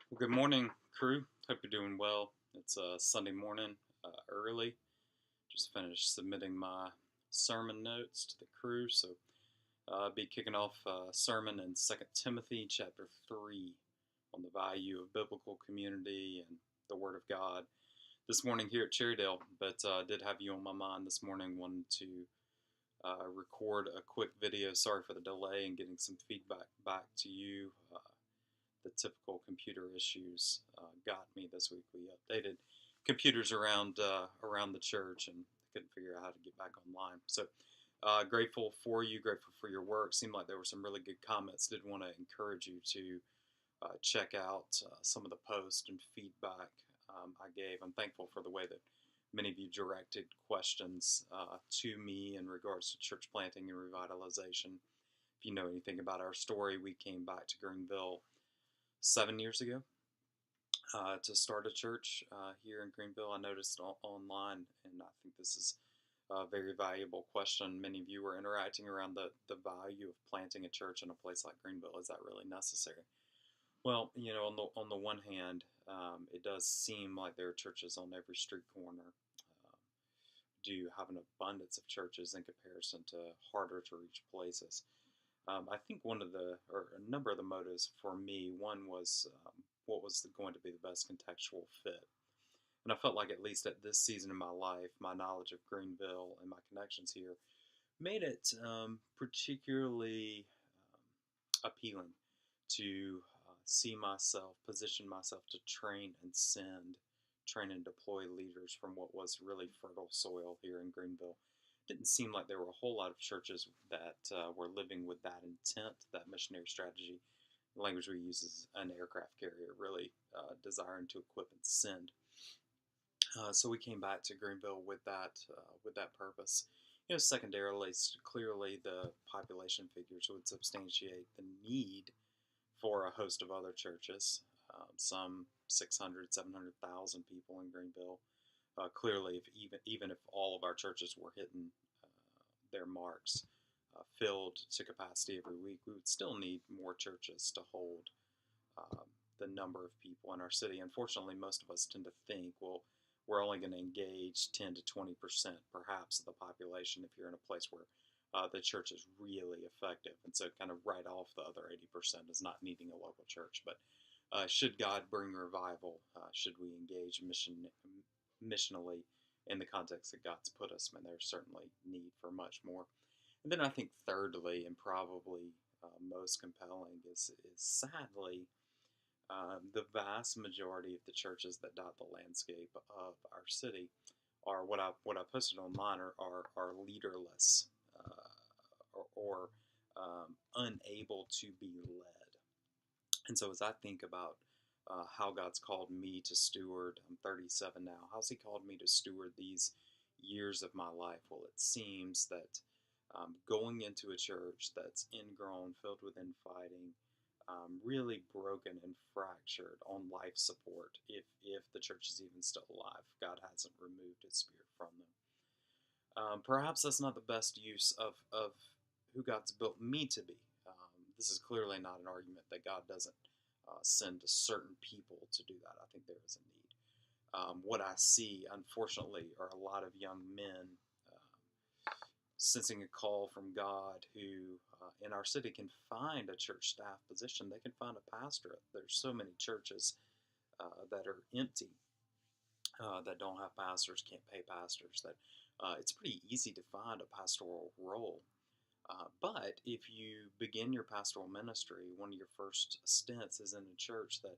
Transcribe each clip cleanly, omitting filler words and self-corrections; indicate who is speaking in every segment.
Speaker 1: Well, good morning, crew. Hope you're doing well. It's Sunday morning, early. Just finished submitting my sermon notes to the crew, so I'll be kicking off a sermon in Second Timothy chapter 3 on the value of biblical community and the Word of God this morning here at Cherrydale. But I did have you on my mind this morning. Wanted to record a quick video. Sorry for the delay in getting some feedback back to you. The typical computer issues got me this week. We updated computers around the church and couldn't figure out how to get back online. So grateful for you, grateful for your work. Seemed like there were some really good comments. Did want to encourage you to check out some of the posts and feedback I gave. I'm thankful for the way that many of you directed questions to me in regards to church planting and revitalization. If you know anything about our story, we came back to Greenville 7 years ago to start a church here in Greenville. I noticed online, and I think this is a very valuable question. Many of you were interacting around the value of planting a church in a place like Greenville. Is that really necessary? Well, on the one hand, it does seem like there are churches on every street corner. Do you have an abundance of churches in comparison to harder to reach places? I think a number of the motives for me, one was what was going to be the best contextual fit. And I felt like, at least at this season in my life, my knowledge of Greenville and my connections here made it particularly appealing to position myself to train and deploy leaders from what was really fertile soil here in Greenville. Didn't seem like there were a whole lot of churches that were living with that intent, that missionary strategy. The language we use is an aircraft carrier, really desiring to equip and send. So we came back to Greenville with that purpose. Secondarily, clearly the population figures would substantiate the need for a host of other churches, some 600, 700,000 people in Greenville. Clearly, if even if all of our churches were hitting their marks, filled to capacity every week, we would still need more churches to hold the number of people in our city. Unfortunately, most of us tend to think, well, we're only going to engage 10 to 20% perhaps of the population if you're in a place where the church is really effective. And so kind of write off the other 80% as not needing a local church. But should God bring revival, should we engage missionally in the context that God's put us, and there's certainly need for much more. And then I think thirdly, and probably most compelling, is sadly the vast majority of the churches that dot the landscape of our city are what I posted online are leaderless or unable to be led. And so as I think about how God's called me to steward, I'm 37 now. How's He called me to steward these years of my life? Well, it seems that going into a church that's ingrown, filled with infighting, really broken and fractured on life support, if the church is even still alive, God hasn't removed His Spirit from them. Perhaps that's not the best use of who God's built me to be. This is clearly not an argument that God doesn't send certain people to do that. I think there is a need. What I see, unfortunately, are a lot of young men sensing a call from God who, in our city, can find a church staff position. They can find a pastorate. There's so many churches that are empty, that don't have pastors, can't pay pastors, that it's pretty easy to find a pastoral role. But if you begin your pastoral ministry, one of your first stints is in a church that,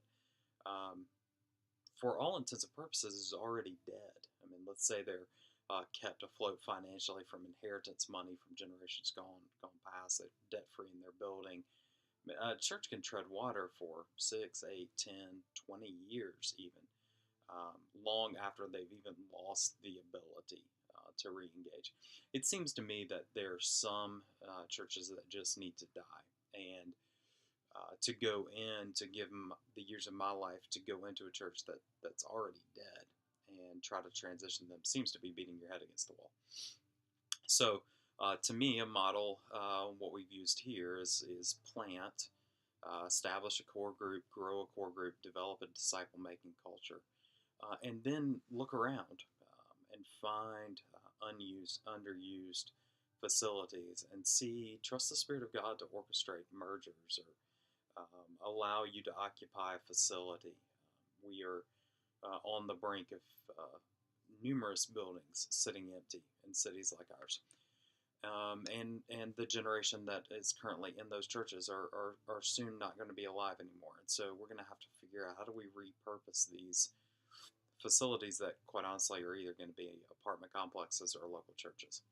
Speaker 1: for all intents and purposes, is already dead. I mean, let's say they're kept afloat financially from inheritance money from generations gone past. They're debt free in their building. A church can tread water for 6, 8, 10, 20 years even, long after they've even lost the ability to re-engage. It seems to me that there are some churches that just need to die, and to go in, to give them the years of my life to go into a church that's already dead and try to transition them seems to be beating your head against the wall. So to me, a model, what we've used here is plant, establish a core group, grow a core group, develop a disciple making culture, and then look around and find unused, underused facilities and trust the Spirit of God to orchestrate mergers or allow you to occupy a facility. We are on the brink of numerous buildings sitting empty in cities like ours. And the generation that is currently in those churches are soon not going to be alive anymore. And so we're going to have to figure out how do we repurpose these facilities that, quite honestly, are either going to be apartment complexes or local churches.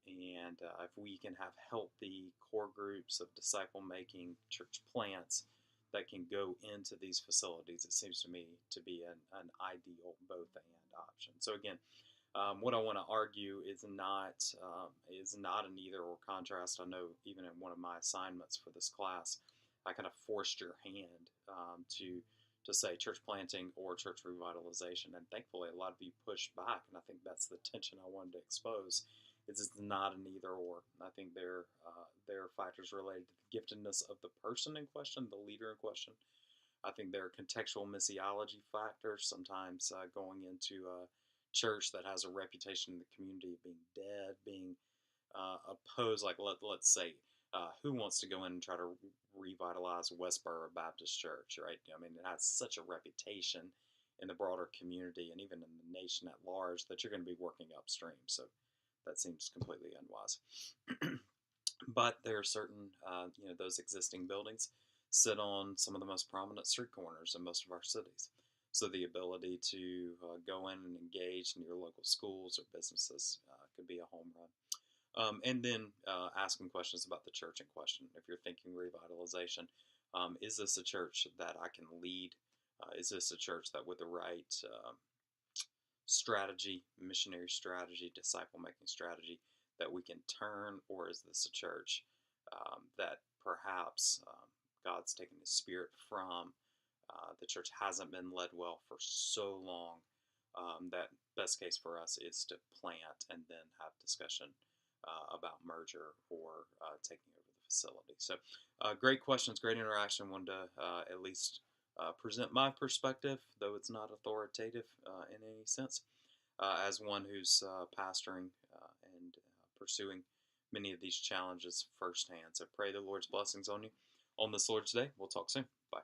Speaker 1: And if we can have healthy core groups of disciple-making church plants that can go into these facilities, it seems to me to be an ideal both and option. So again, what I want to argue is not an either or contrast. I know even in one of my assignments for this class, I kind of forced your hand to say church planting or church revitalization, and thankfully a lot of you pushed back, and I think that's the tension I wanted to expose. It's not an either or. I think there are factors related to the giftedness of the person in question, the leader in question. I think there are contextual missiology factors, sometimes going into a church that has a reputation in the community of being dead, being opposed. Like let's say, who wants to go in and try to revitalize Westboro Baptist Church, right? I mean, it has such a reputation in the broader community and even in the nation at large that you're going to be working upstream. So that seems completely unwise. But there are certain, those existing buildings sit on some of the most prominent street corners in most of our cities. So the ability to go in and engage in your local schools or businesses could be a home run. And then asking questions about the church in question. If you're thinking revitalization, is this a church that I can lead? Is this a church that with the right strategy, missionary strategy, disciple-making strategy, that we can turn, or is this a church that perhaps God's taken His Spirit from? The church hasn't been led well for so long that best case for us is to plant and then have discussion about merger or taking over the facility. So great questions, great interaction. Wanted to at least present my perspective, though it's not authoritative in any sense, as one who's pastoring and pursuing many of these challenges firsthand. So pray the Lord's blessings on you on this Lord's Day. We'll talk soon. Bye.